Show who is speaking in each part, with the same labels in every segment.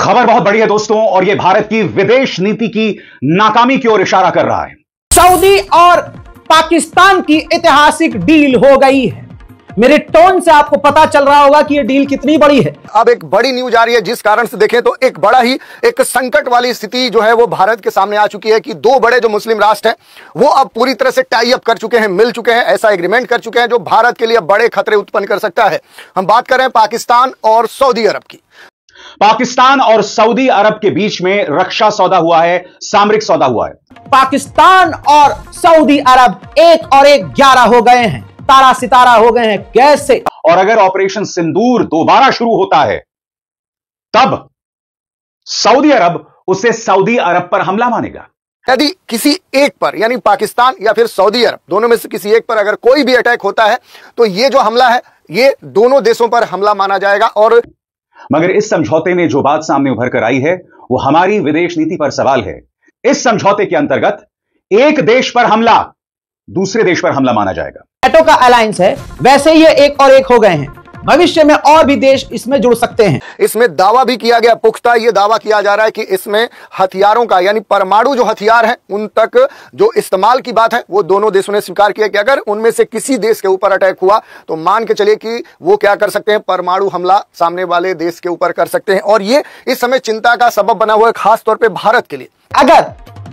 Speaker 1: खबर बहुत बड़ी है दोस्तों, और यह भारत की विदेश नीति की नाकामी की ओर इशारा कर रहा है।
Speaker 2: सऊदी और पाकिस्तान की ऐतिहासिक डील हो गई है। मेरे टोन से आपको पता चल रहा होगा कि यह डील कितनी बड़ी है।
Speaker 3: अब एक बड़ी न्यूज आ रही है, जिस कारण से देखें तो एक बड़ा ही एक संकट वाली स्थिति जो है वो भारत के सामने आ चुकी है कि दो बड़े जो मुस्लिम राष्ट्र हैं वो अब पूरी तरह से टाई अप कर चुके हैं, मिल चुके हैं, ऐसा एग्रीमेंट कर चुके हैं जो भारत के लिए बड़े खतरे उत्पन्न कर सकता है। हम बात कर रहे हैं पाकिस्तान और सऊदी अरब की।
Speaker 1: पाकिस्तान और सऊदी अरब के बीच में रक्षा सौदा हुआ है, सामरिक सौदा हुआ है।
Speaker 2: पाकिस्तान और सऊदी अरब 1 और 1 11 हो गए हैं, तारा सितारा हो गए हैं। कैसे?
Speaker 1: और अगर ऑपरेशन सिंदूर दोबारा शुरू होता है तब सऊदी अरब उसे सऊदी अरब पर हमला मानेगा।
Speaker 3: यदि किसी एक पर यानी पाकिस्तान या फिर सऊदी अरब दोनों में से किसी एक पर अगर कोई भी अटैक होता है तो ये जो हमला है ये दोनों देशों पर हमला माना जाएगा। और
Speaker 1: मगर इस समझौते में जो बात सामने उभर कर आई है वो हमारी विदेश नीति पर सवाल है। इस समझौते के अंतर्गत एक देश पर हमला दूसरे देश पर हमला माना जाएगा।
Speaker 2: नेटो का अलायंस है, वैसे ये 1 और 1 हो गए हैं। भविष्य में और भी देश इसमें जुड़ सकते हैं।
Speaker 3: इसमें दावा भी किया गया, पुख्ता ये दावा किया जा रहा है कि इसमें हथियारों का यानी परमाणु जो हथियार हैं उन तक जो इस्तेमाल की बात है वो दोनों देशों ने स्वीकार किया कि अगर उनमें से किसी देश के ऊपर अटैक हुआ तो मान के चलिए कि वो क्या कर सकते हैं, परमाणु हमला सामने वाले देश के ऊपर कर सकते हैं। और ये इस समय चिंता का सबब बना हुआ है, खास तौर पर भारत के लिए।
Speaker 2: अगर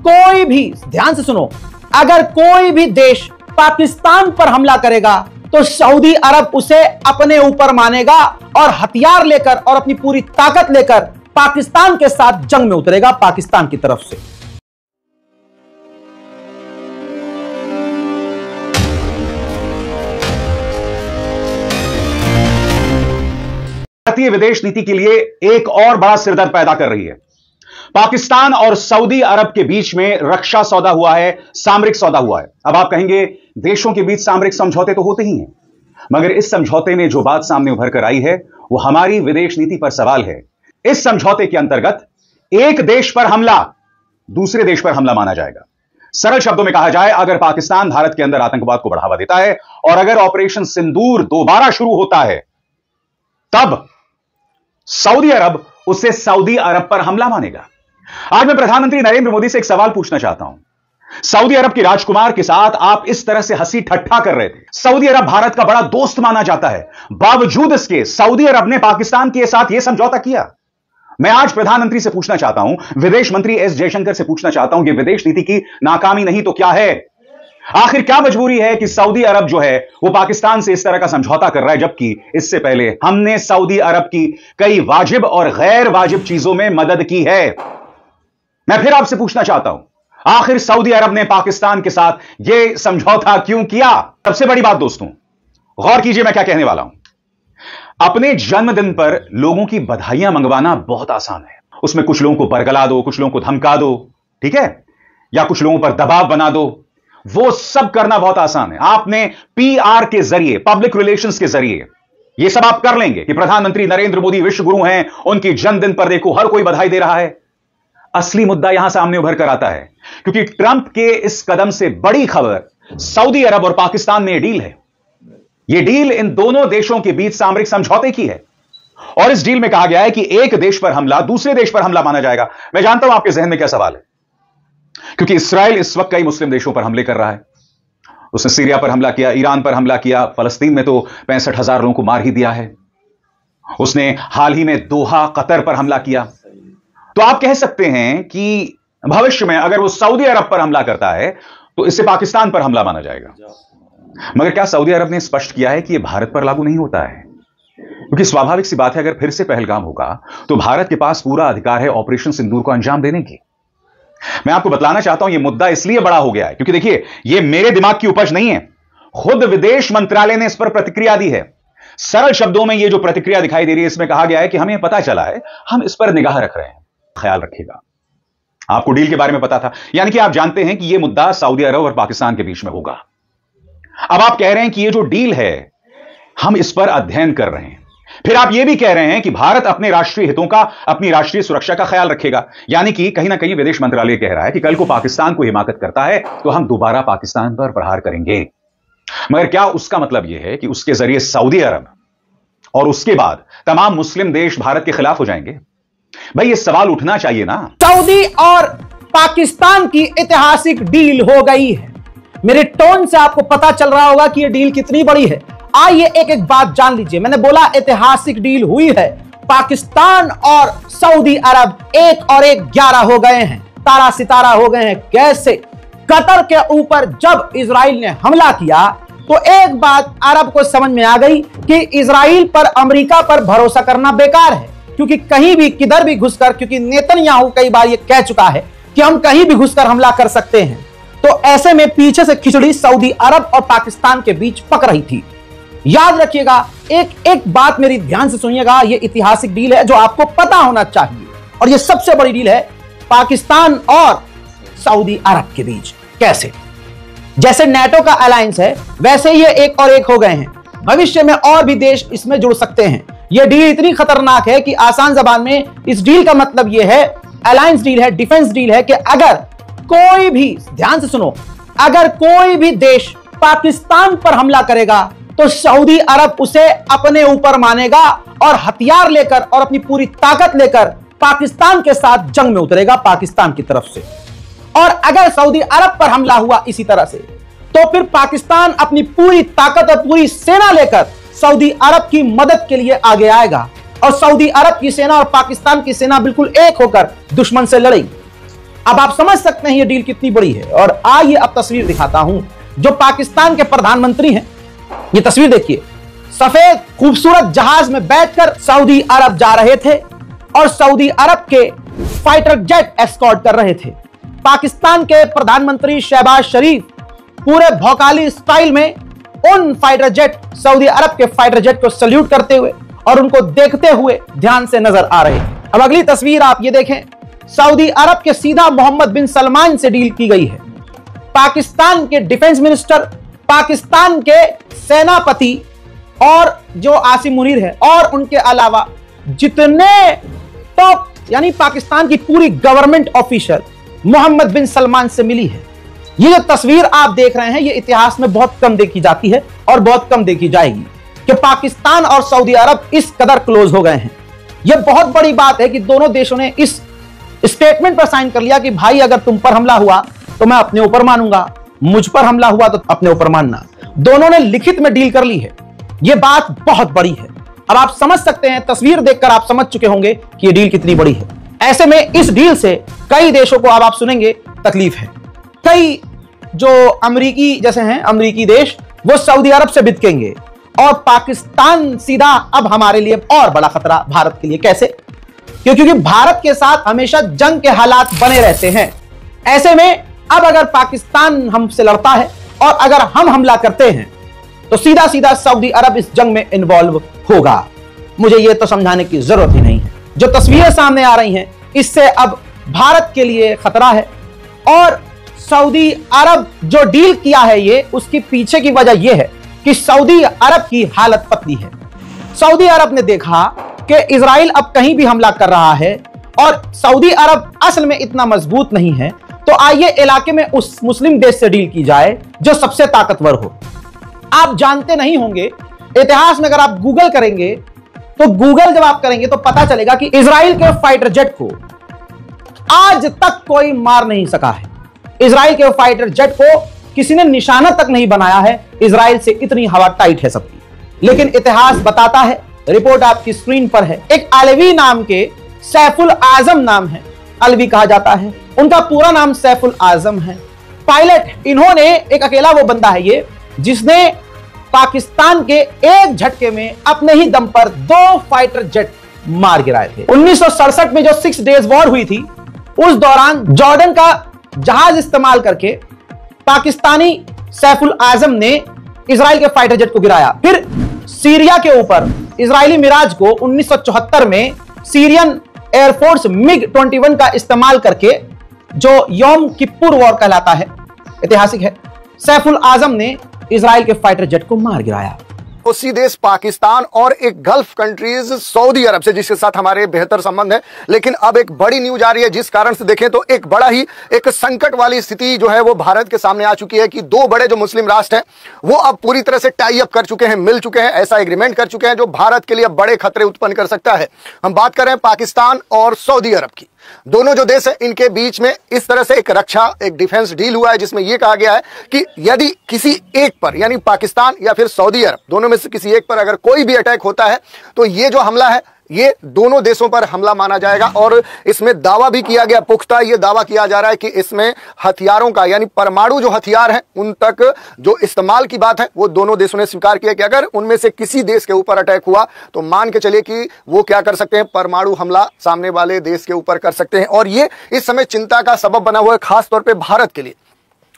Speaker 2: कोई भी, ध्यान से सुनो, अगर कोई भी देश पाकिस्तान पर हमला करेगा तो सऊदी अरब उसे अपने ऊपर मानेगा और हथियार लेकर और अपनी पूरी ताकत लेकर पाकिस्तान के साथ जंग में उतरेगा, पाकिस्तान की तरफ से।
Speaker 1: भारतीय विदेश नीति के लिए एक और बड़ा सिरदर्द पैदा कर रही है। पाकिस्तान और सऊदी अरब के बीच में रक्षा सौदा हुआ है, सामरिक सौदा हुआ है। अब आप कहेंगे देशों के बीच सामरिक समझौते तो होते ही हैं, मगर इस समझौते में जो बात सामने उभर कर आई है वो हमारी विदेश नीति पर सवाल है। इस समझौते के अंतर्गत एक देश पर हमला दूसरे देश पर हमला माना जाएगा। सरल शब्दों में कहा जाए, अगर पाकिस्तान भारत के अंदर आतंकवाद को बढ़ावा देता है और अगर ऑपरेशन सिंदूर दोबारा शुरू होता है तब सऊदी अरब उसे सऊदी अरब पर हमला मानेगा। आज मैं प्रधानमंत्री नरेंद्र मोदी से एक सवाल पूछना चाहता हूं। सऊदी अरब के राजकुमार के साथ आप इस तरह से हंसी ठट्ठा कर रहे थे। सऊदी अरब भारत का बड़ा दोस्त माना जाता है, बावजूद इसके सऊदी अरब ने पाकिस्तान के साथ यह समझौता किया। मैं आज प्रधानमंत्री से पूछना चाहता हूं, विदेश मंत्री एस जयशंकर से पूछना चाहता हूं, यह विदेश नीति की नाकामी नहीं तो क्या है? आखिर क्या मजबूरी है कि सऊदी अरब जो है वो पाकिस्तान से इस तरह का समझौता कर रहा है, जबकि इससे पहले हमने सऊदी अरब की कई वाजिब और गैर वाजिब चीजों में मदद की है। मैं फिर आपसे पूछना चाहता हूं, आखिर सऊदी अरब ने पाकिस्तान के साथ यह समझौता क्यों किया? सबसे बड़ी बात दोस्तों, गौर कीजिए मैं क्या कहने वाला हूं। अपने जन्मदिन पर लोगों की बधाइयां मंगवाना बहुत आसान है। उसमें कुछ लोगों को बरगला दो, कुछ लोगों को धमका दो, ठीक है, या कुछ लोगों पर दबाव बना दो, वो सब करना बहुत आसान है। आपने पीआर के जरिए, पब्लिक रिलेशंस के जरिए यह सब आप कर लेंगे कि प्रधानमंत्री नरेंद्र मोदी विश्व गुरु हैं, उनकी जन्मदिन पर देखो हर कोई बधाई दे रहा है। असली मुद्दा यहां सामने उभर कर आता है क्योंकि ट्रंप के इस कदम से बड़ी खबर सऊदी अरब और पाकिस्तान में यह डील है। यह डील इन दोनों देशों के बीच सामरिक समझौते की है और इस डील में कहा गया है कि एक देश पर हमला दूसरे देश पर हमला माना जाएगा। मैं जानता हूं आपके जहन में क्या सवाल है, क्योंकि इस्राएल इस वक्त कई मुस्लिम देशों पर हमले कर रहा है। उसने सीरिया पर हमला किया, ईरान पर हमला किया, फलस्तीन में तो 65,000 लोगों को मार ही दिया है। उसने हाल ही में दोहा, कतर पर हमला किया। तो आप कह सकते हैं कि भविष्य में अगर वो सऊदी अरब पर हमला करता है तो इससे पाकिस्तान पर हमला माना जाएगा। मगर क्या सऊदी अरब ने स्पष्ट किया है कि यह भारत पर लागू नहीं होता है? क्योंकि स्वाभाविक सी बात है, अगर फिर से पहलगाम होगा तो भारत के पास पूरा अधिकार है ऑपरेशन सिंदूर को अंजाम देने की। मैं आपको बतलाना चाहता हूं, यह मुद्दा इसलिए बड़ा हो गया है क्योंकि देखिए, यह मेरे दिमाग की उपज नहीं है, खुद विदेश मंत्रालय ने इस पर प्रतिक्रिया दी है। सरल शब्दों में यह जो प्रतिक्रिया दिखाई दे रही है, इसमें कहा गया है कि हमें पता चला है, हम इस पर निगाह रख रहे हैं, ख्याल रखिएगा। आपको डील के बारे में पता था, यानी कि आप जानते हैं कि यह मुद्दा सऊदी अरब और पाकिस्तान के बीच में होगा। अब आप कह रहे हैं कि यह जो डील है हम इस पर अध्ययन कर रहे हैं, फिर आप यह भी कह रहे हैं कि भारत अपने राष्ट्रीय हितों का, अपनी राष्ट्रीय सुरक्षा का ख्याल रखेगा। यानी कि कहीं ना कहीं विदेश मंत्रालय कह रहा है कि कल को पाकिस्तान को हिमाकत करता है तो हम दोबारा पाकिस्तान पर प्रहार करेंगे। मगर क्या उसका मतलब यह है कि उसके जरिए सऊदी अरब और उसके बाद तमाम मुस्लिम देश भारत के खिलाफ हो जाएंगे? भाई ये सवाल उठना चाहिए ना।
Speaker 2: सऊदी और पाकिस्तान की ऐतिहासिक डील हो गई है। मेरे टोन से आपको पता चल रहा होगा कि यह डील कितनी बड़ी है। आइए एक एक बात जान लीजिए। मैंने बोला ऐतिहासिक डील हुई है। पाकिस्तान और सऊदी अरब 1 और 1 11 हो गए हैं, तारा सितारा हो गए हैं। कैसे? कतर के ऊपर जब इजराइल ने हमला किया तो एक बात अरब को समझ में आ गई कि इजराइल पर, अमेरिका पर भरोसा करना बेकार है, क्योंकि कहीं भी किधर भी घुसकर, क्योंकि नेतन्याहू कई बार यह कह चुका है कि हम कहीं भी घुसकर हमला कर सकते हैं। तो ऐसे में पीछे से खिचड़ी सऊदी अरब और पाकिस्तान के बीच पक रही थी। याद रखिएगा, एक एक बात मेरी ध्यान से सुनिएगा। यह ऐतिहासिक डील है जो आपको पता होना चाहिए, और यह सबसे बड़ी डील है पाकिस्तान और सऊदी अरब के बीच। कैसे? जैसे नेटो का अलायंस है, वैसे ये 1 और 1 हो गए हैं। भविष्य में और भी देश इसमें जुड़ सकते हैं। यह डील इतनी खतरनाक है कि आसान जबान में इस डील का मतलब यह है, अलायंस डील है, डिफेंस डील है, कि अगर कोई भी, ध्यान से सुनो, अगर कोई भी देश पाकिस्तान पर हमला करेगा तो सऊदी अरब उसे अपने ऊपर मानेगा और हथियार लेकर और अपनी पूरी ताकत लेकर पाकिस्तान के साथ जंग में उतरेगा, पाकिस्तान की तरफ से। और अगर सऊदी अरब पर हमला हुआ इसी तरह से, तो फिर पाकिस्तान अपनी पूरी ताकत और पूरी सेना लेकर सऊदी अरब की मदद के लिए आगे आएगा, और सऊदी अरब की सेना और पाकिस्तान की सेना बिल्कुल एक होकर दुश्मन से लड़ेगी। अब आप समझ सकते हैं यह डील कितनी बड़ी है। और आइए अब तस्वीर दिखाता हूं। जो पाकिस्तान के प्रधानमंत्री हैं, ये तस्वीर देखिए। सफेद खूबसूरत जहाज में बैठकर सऊदी अरब जा रहे थे और सऊदी अरब के फाइटर जेट एस्कॉर्ट कर रहे थे। पाकिस्तान के प्रधानमंत्री शहबाज शरीफ पूरे भौकाली स्टाइल में उन फाइटर जेट, सऊदी अरब के फाइटर जेट को सल्यूट करते हुए और उनको देखते हुए ध्यान से नजर आ रहे हैं। अब अगली तस्वीर आप ये देखें। सऊदी अरब के सीधा मोहम्मद बिन सलमान से डील की गई है। पाकिस्तान के डिफेंस मिनिस्टर, पाकिस्तान के सेनापति और जो आसिम मुनीर है, और उनके अलावा जितने टॉप, यानी पाकिस्तान की पूरी गवर्नमेंट ऑफिशियल मोहम्मद बिन सलमान से मिली है। ये जो तस्वीर आप देख रहे हैं, ये इतिहास में बहुत कम देखी जाती है और बहुत कम देखी जाएगी कि पाकिस्तान और सऊदी अरब इस कदर क्लोज हो गए हैं। यह बहुत बड़ी बात है कि दोनों देशों ने इस स्टेटमेंट पर साइन कर लिया कि भाई अगर तुम पर हमला हुआ तो मैं अपने ऊपर मानूंगा, मुझ पर हमला हुआ तो अपने ऊपर मानना। दोनों ने लिखित में डील कर ली है। यह बात बहुत बड़ी है। अब आप समझ सकते हैं, तस्वीर देखकर आप समझ चुके होंगे कि यह डील कितनी बड़ी है। ऐसे में इस डील से कई देशों को, अब आप सुनेंगे, तकलीफ है। कई जो अमेरिकी जैसे हैं, अमेरिकी देश, वो सऊदी अरब से बिदकेंगे, और पाकिस्तान सीधा अब हमारे लिए और बड़ा खतरा भारत के लिए। कैसे? क्योंकि भारत के साथ हमेशा जंग के हालात बने रहते हैं। ऐसे में अब अगर पाकिस्तान हमसे लड़ता है और अगर हम हमला करते हैं तो सीधा सीधा सऊदी अरब इस जंग में इन्वॉल्व होगा। मुझे यह तो समझाने की जरूरत ही नहीं है। जो तस्वीरें सामने आ रही हैं, इससे अब भारत के लिए खतरा है। और सऊदी अरब जो डील किया है, ये उसके पीछे की वजह यह है कि सऊदी अरब की हालत पतली है। सऊदी अरब ने देखा कि इजराइल अब कहीं भी हमला कर रहा है और सऊदी अरब असल में इतना मजबूत नहीं है, तो आइए इलाके में उस मुस्लिम देश से डील की जाए जो सबसे ताकतवर हो। आप जानते नहीं होंगे, इतिहास में अगर आप गूगल करेंगे तो गूगल जब आप करेंगे तो पता चलेगा कि इजराइल के फाइटर जेट को आज तक कोई मार नहीं सका है। इजराइल के फाइटर जेट को किसी ने निशाना तक नहीं बनाया है। इजराइल से इतनी हवा टाइट है सबकी। लेकिन इतिहास बताता है, रिपोर्ट आपकी स्क्रीन पर है, एक अलवी नाम के, सैफुल आजम नाम है, अलवी कहा जाता है, उनका पूरा नाम सैफुल आजम है, पायलट। इन्होंने, एक अकेला वो बंदा है ये जिसने पाकिस्तान के एक झटके में अपने ही दम पर 2 फाइटर जेट मार गिराए थे। 1967 में जो 6 डेज वॉर हुई थी, उस दौरान जॉर्डन का जहाज इस्तेमाल करके पाकिस्तानी सैफुल आजम ने इजराइल के फाइटर जेट को गिराया। फिर सीरिया के ऊपर इजरायली मिराज को 1974 में सीरियन एयरफोर्स MiG-21 का इस्तेमाल करके, जो यौम किप्पुर वॉर कहलाता है, ऐतिहासिक है, सैफुल आजम ने इजराइल के फाइटर जेट को मार गिराया।
Speaker 3: पड़ोसी देश पाकिस्तान और एक गल्फ कंट्रीज सऊदी अरब से, जिसके साथ हमारे बेहतर संबंध है। लेकिन अब एक बड़ी न्यूज आ रही है, जिस कारण से देखें तो एक बड़ा ही एक संकट वाली स्थिति जो है वो भारत के सामने आ चुकी है कि दो बड़े जो मुस्लिम राष्ट्र हैं वो अब पूरी तरह से टाई अप कर चुके हैं, मिल चुके हैं, ऐसा एग्रीमेंट कर चुके हैं जो भारत के लिए बड़े खतरे उत्पन्न कर सकता है। हम बात कर रहे हैं पाकिस्तान और सऊदी अरब की। दोनों जो देश है इनके बीच में इस तरह से एक डिफेंस डील हुआ है, जिसमें यह कहा गया है कि यदि किसी एक पर, यानी पाकिस्तान या फिर सऊदी अरब, दोनों में से किसी एक पर अगर कोई भी अटैक होता है तो ये जो हमला है ये दोनों देशों पर हमला माना जाएगा। और इसमें दावा भी किया गया, पुख्ता ये दावा किया जा रहा है कि इसमें हथियारों का, यानी परमाणु जो हथियार हैं उन तक जो इस्तेमाल की बात है वो दोनों देशों ने स्वीकार किया कि अगर उनमें से किसी देश के ऊपर अटैक हुआ तो मान के चलिए कि वो क्या कर सकते हैं, परमाणु हमला सामने वाले देश के ऊपर कर सकते हैं। और ये इस समय चिंता का सबब बना हुआ है, खासतौर पर भारत के लिए,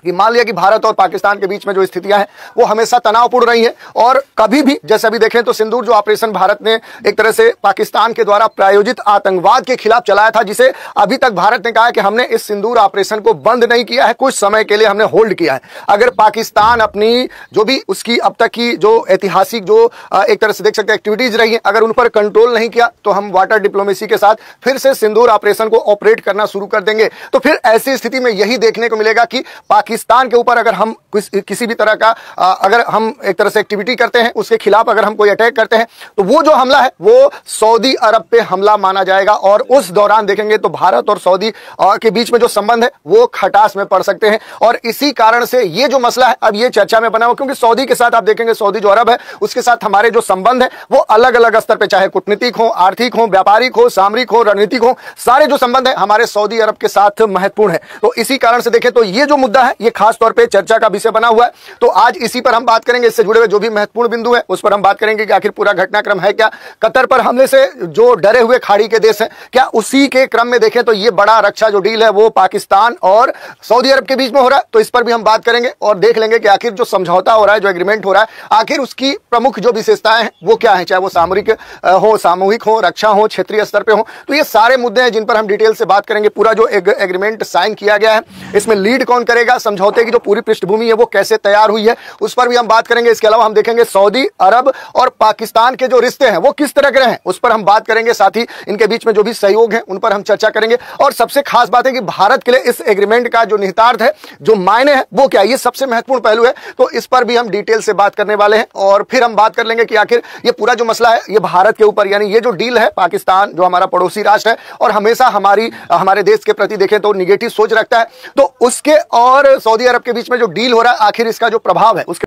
Speaker 3: कि मान लिया कि भारत और पाकिस्तान के बीच में जो स्थितियां हैं वो हमेशा तनावपूर्ण रही हैं। और कभी भी जैसे अभी देखें तो सिंदूर जो ऑपरेशन भारत ने एक तरह से पाकिस्तान के द्वारा प्रायोजित आतंकवाद के खिलाफ चलाया था, जिसे अभी तक भारत ने कहा है कि हमने इस सिंदूर ऑपरेशन को बंद नहीं किया है, कुछ समय के लिए हमने होल्ड किया है। अगर पाकिस्तान अपनी जो भी उसकी अब तक की जो ऐतिहासिक जो एक तरह से देख सकते हैं एक्टिविटीज रही है, अगर उन पर कंट्रोल नहीं किया तो हम वाटर डिप्लोमेसी के साथ फिर से सिंदूर ऑपरेशन को ऑपरेट करना शुरू कर देंगे। तो फिर ऐसी स्थिति में यही देखने को मिलेगा कि पाकिस्तान के ऊपर अगर हम किसी भी तरह का अगर हम एक तरह से एक्टिविटी करते हैं, उसके खिलाफ अगर हम कोई अटैक करते हैं तो वो जो हमला है वो सऊदी अरब पे हमला माना जाएगा। और उस दौरान देखेंगे तो भारत और सऊदी के बीच में जो संबंध है वो खटास में पड़ सकते हैं। और इसी कारण से ये जो मसला है अब ये चर्चा में बना हुआ, क्योंकि सऊदी के साथ आप देखेंगे, सऊदी जो अरब है उसके साथ हमारे जो संबंध है वो अलग अलग स्तर पर, चाहे कूटनीतिक हो, आर्थिक हो, व्यापारिक हो, सामरिक हो, रणनीतिक हो, सारे जो संबंध है हमारे सऊदी अरब के साथ महत्वपूर्ण है। तो इसी कारण से देखें तो ये जो मुद्दा है ये खास तौर पे चर्चा का विषय बना हुआ है। तो आज इसी पर हम बात करेंगे, इससे जुड़े हुए जो भी महत्वपूर्ण बिंदु है उस पर हम बात करेंगे कि आखिर पूरा घटनाक्रम है क्या। कतर पर हमले से जो डरे हुए खाड़ी के देश हैं, क्या उसी के क्रम में देखें तो ये बड़ा रक्षा जो डील है वो पाकिस्तान और सऊदी अरब के बीच में हो रहा है, तो इस पर भी हम बात करेंगे और देख लेंगे कि आखिर जो समझौता हो रहा है, जो एग्रीमेंट हो रहा है, आखिर उसकी प्रमुख जो विशेषताएं हैं वो क्या है, चाहे वो सामरिक हो, सामूहिक हो, रक्षा हो, क्षेत्रीय स्तर पर हो। तो ये सारे मुद्दे हैं जिन पर हम डिटेल से बात करेंगे। पूरा जो एग्रीमेंट साइन किया गया है इसमें लीड कौन करेगा, समझौते की जो पूरी पृष्ठभूमि है वो कैसे तैयार हुई है उस पर भी हम बात करेंगे। इसके अलावा हम देखेंगे सऊदी अरब और पाकिस्तान के जो रिश्ते हैं वो किस तरह के हैं उस पर हम बात करेंगे। साथ ही इनके बीच में जो भी सहयोग है उन पर हम चर्चा करेंगे। और सबसे खास बात है कि भारत के लिए इस एग्रीमेंट का जो निहितार्थ है, जो मायने हैं वो क्या है, ये सबसे महत्वपूर्ण पहलू है। तो इस पर भी हम डिटेल से बात करने वाले हैं। और फिर हम बात कर लेंगे कि आखिर ये पूरा जो मसला है ये भारत के ऊपर, यानी ये जो डील है, पाकिस्तान जो हमारा पड़ोसी राष्ट्र है और हमेशा हमारे देश के प्रति देखें तो निगेटिव सोच रखता है, तो उसके और सऊदी अरब के बीच में जो डील हो रहा है आखिर इसका जो प्रभाव है उसके